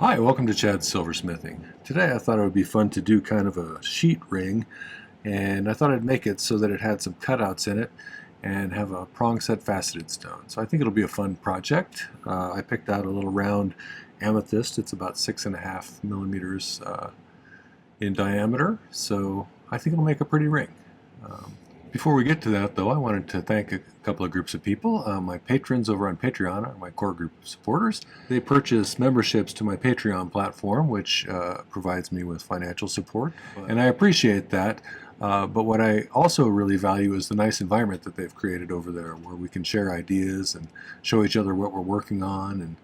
Hi, welcome to Chad's Silversmithing. Today I thought it would be fun to do kind of a sheet ring, and I thought I'd make it so that it had some cutouts in it and have a prong set faceted stone. So I think it'll be a fun project. I picked out a little round amethyst. It's about 6.5 millimeters in diameter, so I think it'll make a pretty ring. Before we get to that, though, I wanted to thank a couple of groups of people. My patrons over on Patreon are my core group of supporters. They purchase memberships to my Patreon platform, which provides me with financial support, and I appreciate that. But what I also really value is the nice environment that they've created over there, where we can share ideas and show each other what we're working on and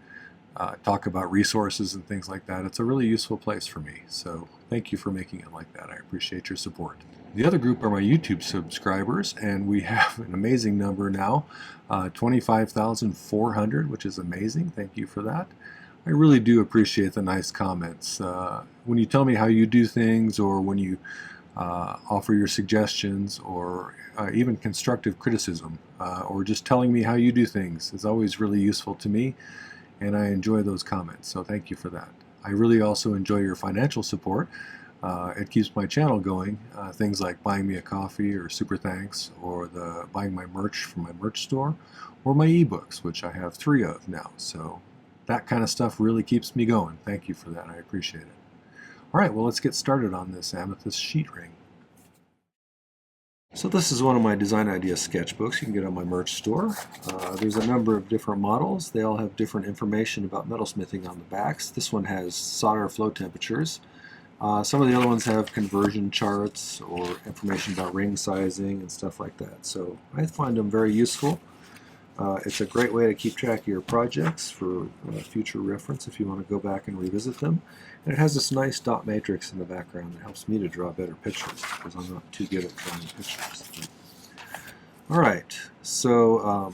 talk about resources and things like that. It's a really useful place for me, so thank you for making it like that. I appreciate your support. The other group are my YouTube subscribers, and we have an amazing number now, 25,400, which is amazing. Thank you for that. I really do appreciate the nice comments. When you tell me how you do things, or when you offer your suggestions, or even constructive criticism, or just telling me how you do things, is always really useful to me, and I enjoy those comments, so thank you for that. I really also enjoy your financial support. It keeps my channel going. Things like buying me a coffee, or super thanks, or buying my merch from my merch store, or my ebooks, which I have 3 of now. So that kind of stuff really keeps me going. Thank you for that. I appreciate it. All right, well, let's get started on this amethyst sheet ring. So this is one of my design idea sketchbooks you can get on my merch store. There's a number of different models. They all have different information about metalsmithing on the backs. This one has solder flow temperatures. Some of the other ones have conversion charts or information about ring sizing and stuff like that. So I find them very useful. It's a great way to keep track of your projects for future reference if you want to go back and revisit them. And it has this nice dot matrix in the background that helps me to draw better pictures, because I'm not too good at drawing pictures. All right, so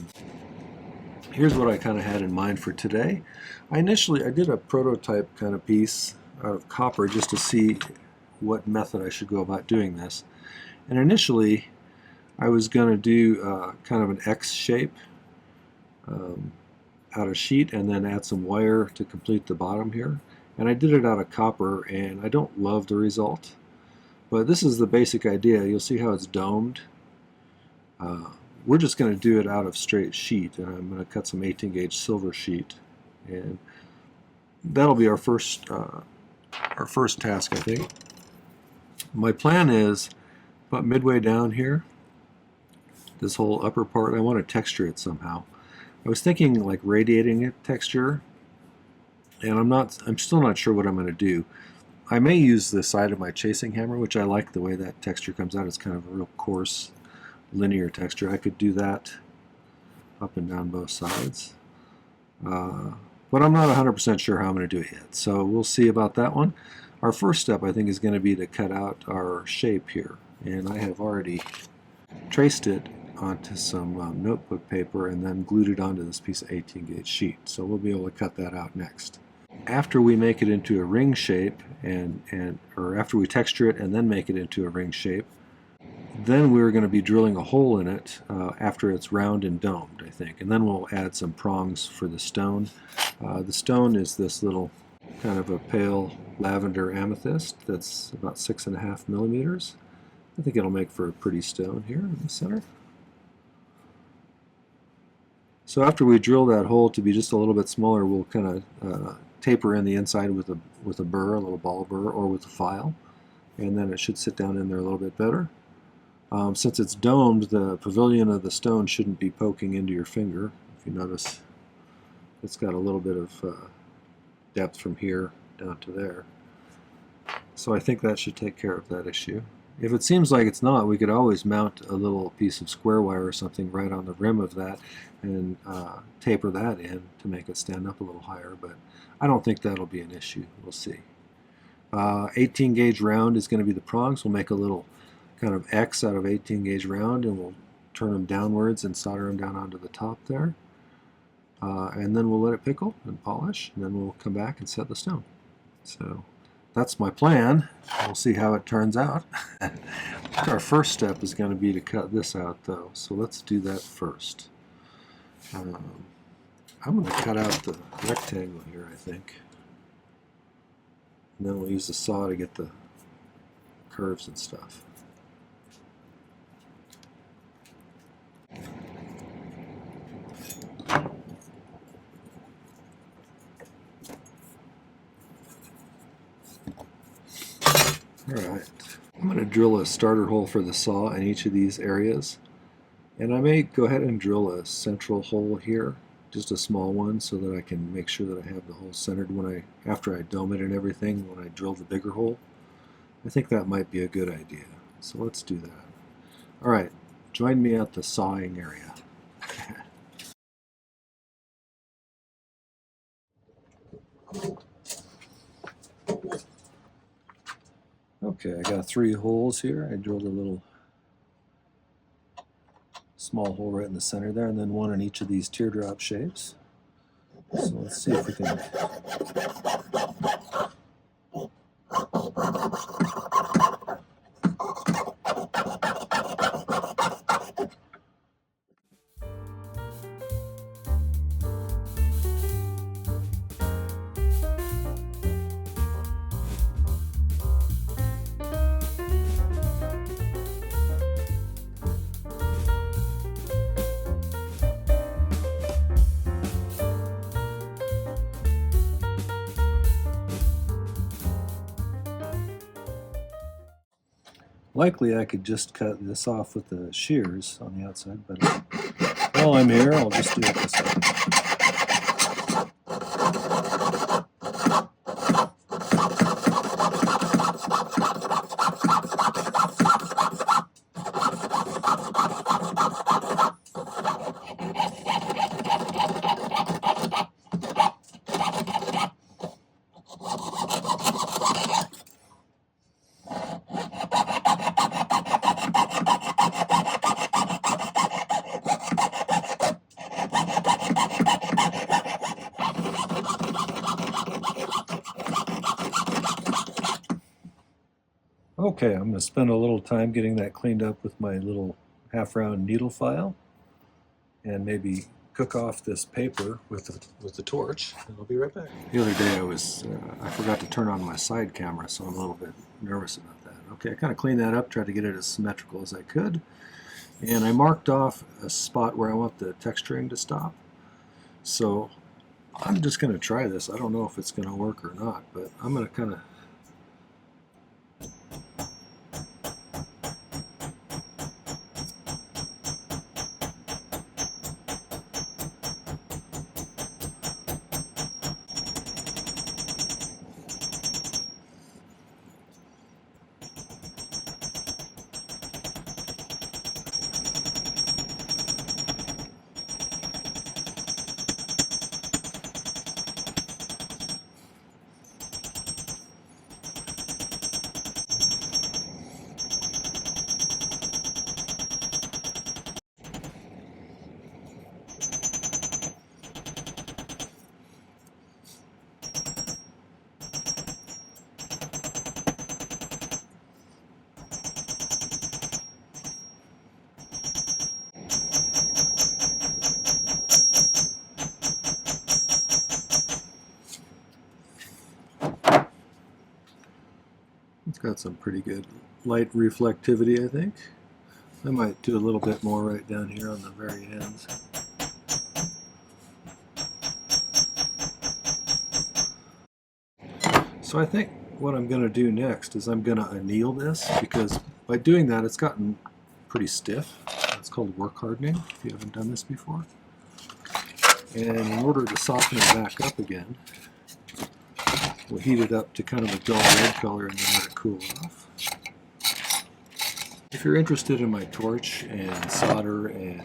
here's what I kind of had in mind for today. I did a prototype kind of piece out of copper just to see what method I should go about doing this. And initially I was going to do kind of an X shape out of sheet, and then add some wire to complete the bottom here. And I did it out of copper, and I don't love the result, but this is the basic idea. You'll see how it's domed. We're just going to do it out of straight sheet, and I'm going to cut some 18 gauge silver sheet, and that'll be our first task, I think. My plan is about midway down here, this whole upper part, I want to texture it somehow. I was thinking like radiating it texture, and I'm still not sure what I'm going to do. I may use the side of my chasing hammer, which I like the way that texture comes out. It's kind of a real coarse, linear texture. I could do that up and down both sides. But I'm not 100% sure how I'm going to do it yet, so we'll see about that one. Our first step, I think, is going to be to cut out our shape here, and I have already traced it onto some notebook paper and then glued it onto this piece of 18 gauge sheet, so we'll be able to cut that out next. After we make it into a ring shape, or after we texture it and then make it into a ring shape, then we're going to be drilling a hole in it after it's round and domed, I think, and then we'll add some prongs for the stone. The stone is this little kind of a pale lavender amethyst that's about 6.5 millimeters. I think it'll make for a pretty stone here in the center. So after we drill that hole to be just a little bit smaller, we'll kind of taper in the inside with a burr, a little ball burr, or with a file, and then it should sit down in there a little bit better. Since it's domed, the pavilion of the stone shouldn't be poking into your finger. If you notice, it's got a little bit of depth from here down to there. So I think that should take care of that issue. If it seems like it's not, we could always mount a little piece of square wire or something right on the rim of that and taper that in to make it stand up a little higher, but I don't think that'll be an issue. We'll see. 18 gauge round is going to be the prongs. We'll make a little kind of X out of 18 gauge round, and we'll turn them downwards and solder them down onto the top there. And then we'll let it pickle and polish, and then we'll come back and set the stone. So that's my plan. We'll see how it turns out. Our first step is going to be to cut this out, though, so let's do that first. I'm going to cut out the rectangle here, I think. And then we'll use the saw to get the curves and stuff. Alright, I'm going to drill a starter hole for the saw in each of these areas. And I may go ahead and drill a central hole here, just a small one, so that I can make sure that I have the hole centered after I dome it and everything, when I drill the bigger hole. I think that might be a good idea. So let's do that. Alright, join me at the sawing area. Okay, I got 3 holes here. I drilled a little small hole right in the center there, and then one in each of these teardrop shapes. So let's see if we can... Likely I could just cut this off with the shears on the outside, but while I'm here, I'll just do it this way. Okay, I'm going to spend a little time getting that cleaned up with my little half-round needle file, and maybe cook off this paper with the torch, and I'll be right back. The other day I forgot to turn on my side camera, so I'm a little bit nervous about that. Okay, I kind of cleaned that up, tried to get it as symmetrical as I could, and I marked off a spot where I want the texturing to stop. So I'm just going to try this. I don't know if it's going to work or not, but I'm going to kind of... It's got some pretty good light reflectivity, I think. I might do a little bit more right down here on the very ends. So I think what I'm going to do next is I'm going to anneal this, because by doing that it's gotten pretty stiff. It's called work hardening, if you haven't done this before. And in order to soften it back up again, we'll heat it up to kind of a dull red color and then let it cool off. If you're interested in my torch and solder and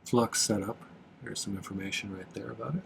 flux setup, there's some information right there about it.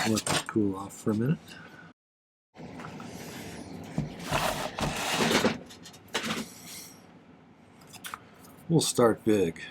Let that cool off for a minute. We'll start big.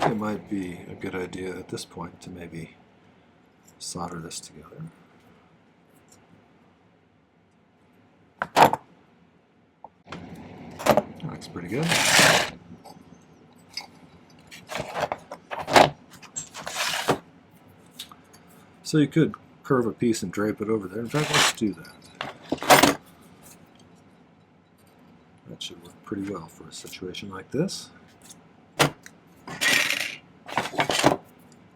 It might be a good idea at this point to maybe solder this together. That looks pretty good. So you could curve a piece and drape it over there. In fact, let's do that. That should work pretty well for a situation like this.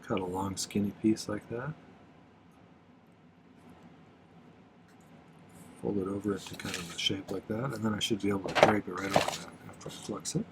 Cut a long skinny piece like that. Fold it over into kind of a shape like that, and then I should be able to drape it right over that after I flux it.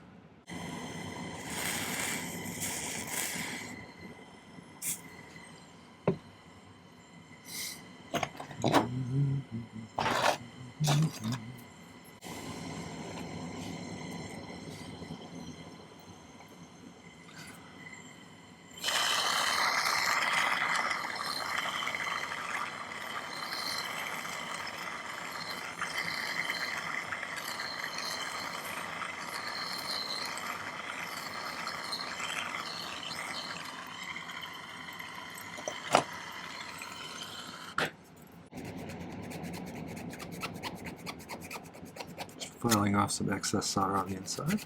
Filing off some excess solder on the inside.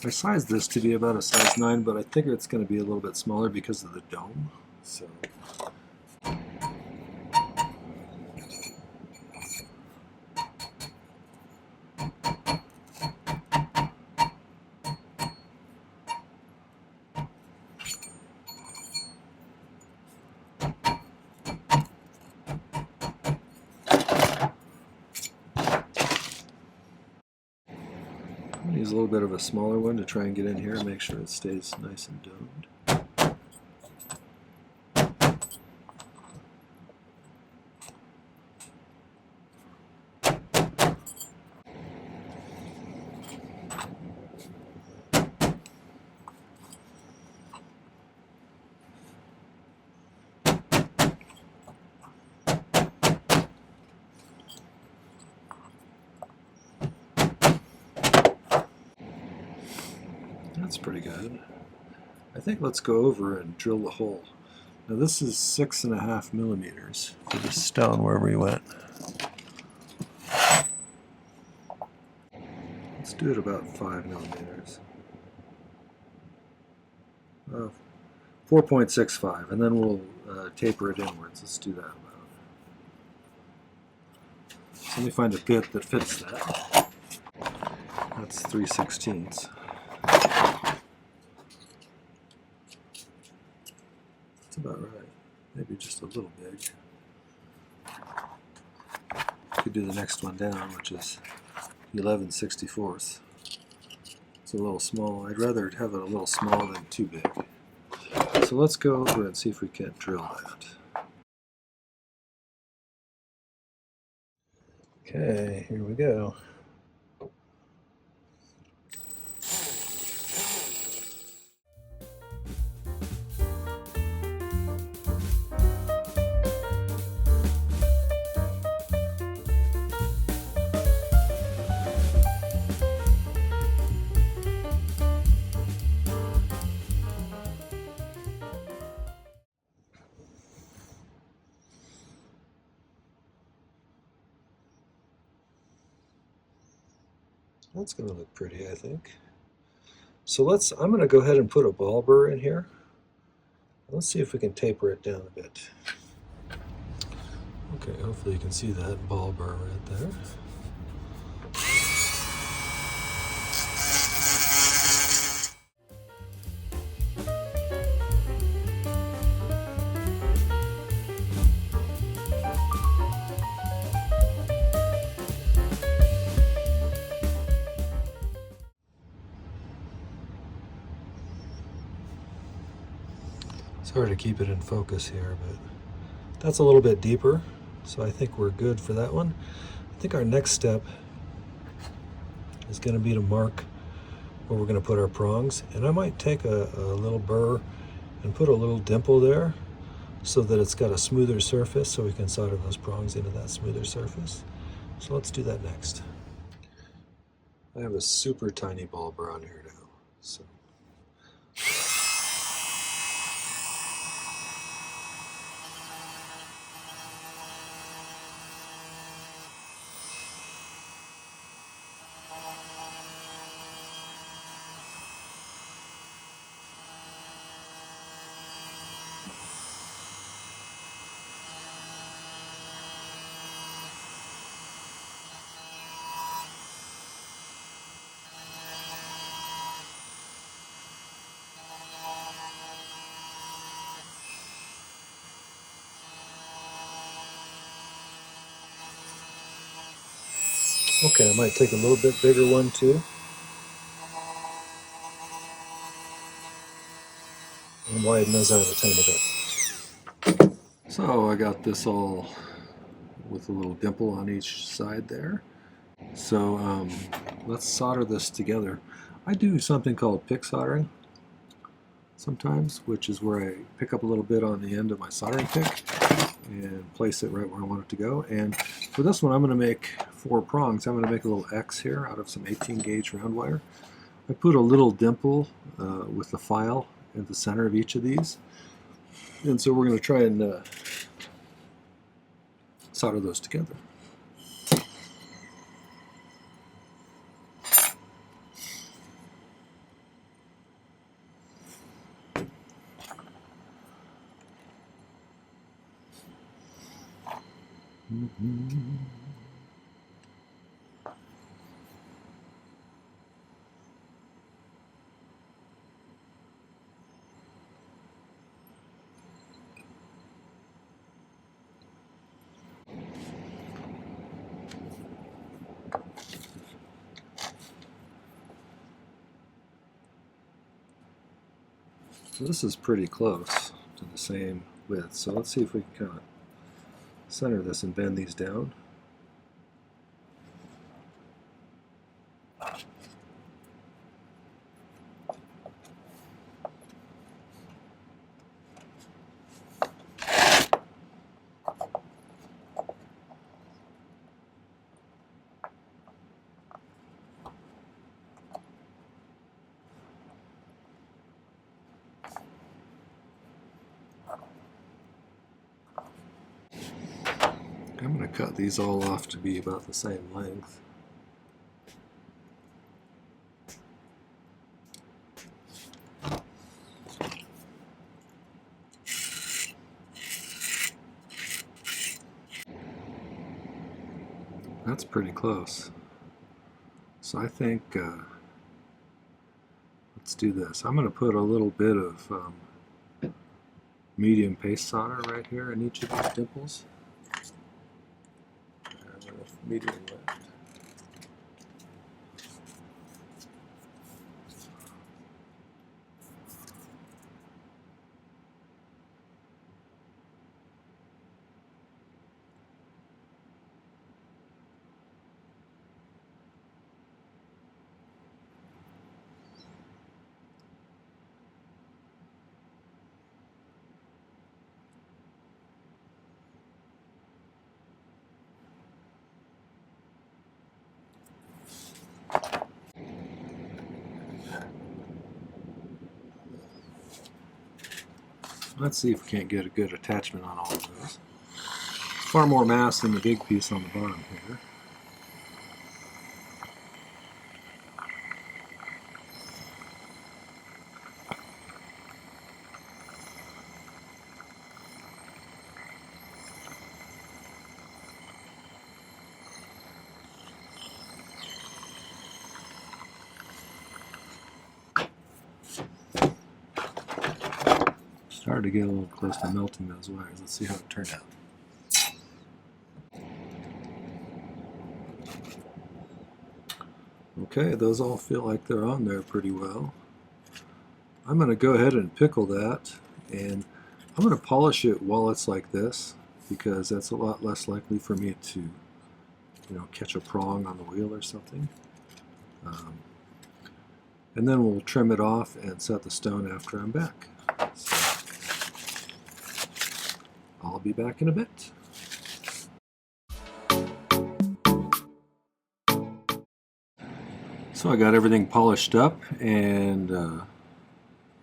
I sized this to be about a size 9, but I think it's going to be a little bit smaller because of the dome. So use a little bit of a smaller one to try and get in here and make sure it stays nice and domed. That's pretty good. I think let's go over and drill the hole. Now this is 6.5 millimeters for the stone wherever we went. Let's do it about 5 millimeters. 4.65, and then we'll taper it inwards. Let's do that about. So let me find a bit that fits that. That's 3/16. That's about right. Maybe just a little big. Could do the next one down, which is 11/64. It's a little small. I'd rather have it a little small than too big. So let's go over and see if we can't drill that. Okay, here we go. That's going to look pretty, I think. So I'm going to go ahead and put a ball burr in here. Let's see if we can taper it down a bit. Okay, hopefully you can see that ball burr right there. It's hard to keep it in focus here, but that's a little bit deeper, so I think we're good for that one. I think our next step is going to be to mark where we're going to put our prongs, and I might take a little burr and put a little dimple there so that it's got a smoother surface, so we can solder those prongs into that smoother surface. So let's do that next. I have a super tiny ball burr on here now, so okay, I might take a little bit bigger one too. And widen those out a tiny bit. So I got this all with a little dimple on each side there. So let's solder this together. I do something called pick soldering sometimes, which is where I pick up a little bit on the end of my soldering pick and place it right where I want it to go. And for this one, I'm going to make 4 prongs. I'm going to make a little X here out of some 18 gauge round wire. I put a little dimple with the file at the center of each of these. And so we're going to try and solder those together. So this is pretty close to the same width. So let's see if we can kind of center this and bend these down. I'm going to cut these all off to be about the same length. That's pretty close. So I think let's do this. I'm going to put a little bit of medium paste solder right here in each of these dimples. Medium left. Let's see if we can't get a good attachment on all of those. Far more mass than the big piece on the bottom here. Started to get a little close to melting those wires. Let's see how it turned out. Okay, those all feel like they're on there pretty well. I'm going to go ahead and pickle that, and I'm going to polish it while it's like this, because that's a lot less likely for me to, catch a prong on the wheel or something. And then we'll trim it off and set the stone after I'm back. So I'll be back in a bit. So I got everything polished up, and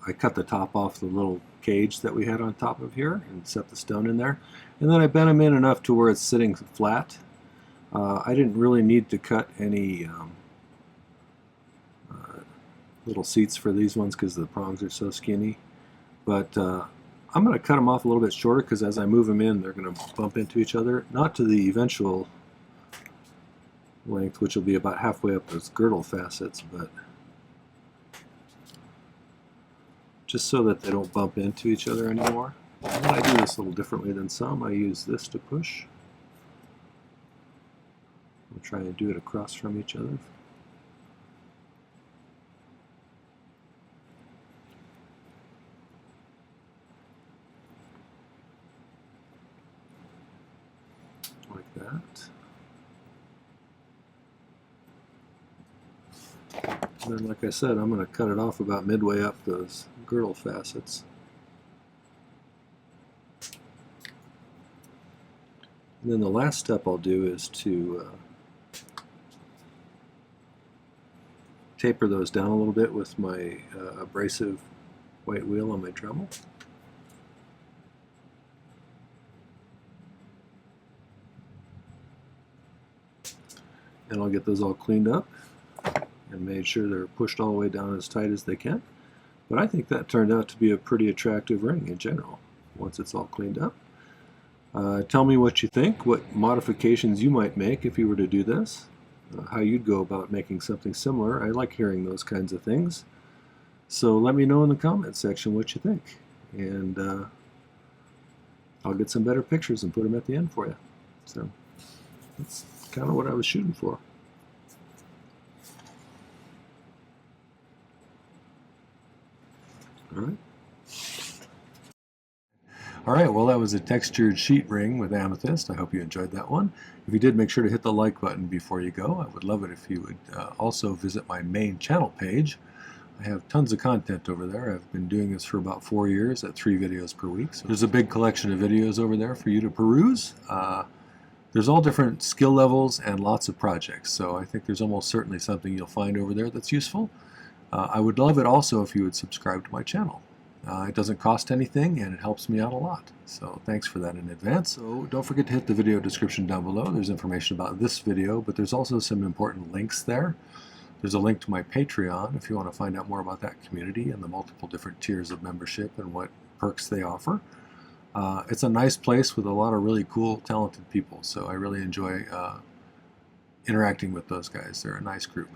I cut the top off the little cage that we had on top of here and set the stone in there. And then I bent them in enough to where it's sitting flat. I didn't really need to cut any little seats for these ones because the prongs are so skinny. But I'm going to cut them off a little bit shorter because as I move them in, they're going to bump into each other. Not to the eventual length, which will be about halfway up those girdle facets, but just so that they don't bump into each other anymore. And I do this a little differently than some. I use this to push. I'll try and do it across from each other. Like that. And then, like I said, I'm going to cut it off about midway up those girdle facets. And then the last step I'll do is to taper those down a little bit with my abrasive white wheel on my Dremel. And I'll get those all cleaned up and made sure they're pushed all the way down as tight as they can. But I think that turned out to be a pretty attractive ring in general once it's all cleaned up. Tell me what you think, what modifications you might make if you were to do this, how you'd go about making something similar. I like hearing those kinds of things. So let me know in the comment section what you think, and I'll get some better pictures and put them at the end for you. So that's kind of what I was shooting for. All right, well, that was a textured sheet ring with Amethyst. I hope you enjoyed that one. If you did, make sure to hit the like button before you go. I would love it if you would also visit my main channel page. I have tons of content over there. I've been doing this for about 4 years at 3 videos per week. So there's a big collection of videos over there for you to peruse. There's all different skill levels and lots of projects, so I think there's almost certainly something you'll find over there that's useful. I would love it also if you would subscribe to my channel. It doesn't cost anything and it helps me out a lot, so thanks for that in advance. So don't forget to hit the video description down below. There's information about this video, but there's also some important links there. There's a link to my Patreon if you want to find out more about that community and the multiple different tiers of membership and what perks they offer. It's a nice place with a lot of really cool, talented people, so I really enjoy interacting with those guys. They're a nice group.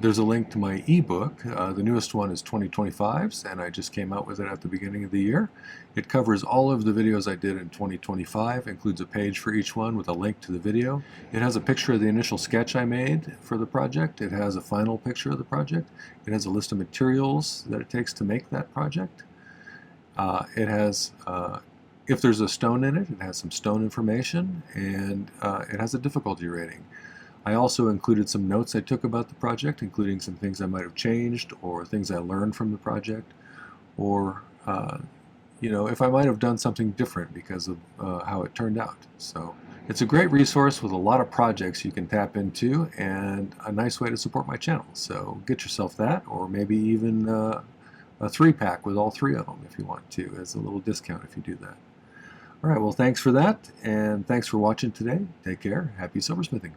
There's a link to my ebook. The newest one is 2025's, and I just came out with it at the beginning of the year. It covers all of the videos I did in 2025, includes a page for each one with a link to the video. It has a picture of the initial sketch I made for the project. It has a final picture of the project. It has a list of materials that it takes to make that project. It has, if there's a stone in it, it has some stone information, and it has a difficulty rating. I also included some notes I took about the project, including some things I might have changed or things I learned from the project, or if I might have done something different because of how it turned out. So it's a great resource with a lot of projects you can tap into and a nice way to support my channel. So get yourself that, or maybe even a 3-pack with all 3 of them if you want to, as a little discount if you do that. All right, well, thanks for that, and thanks for watching today. Take care. Happy silversmithing.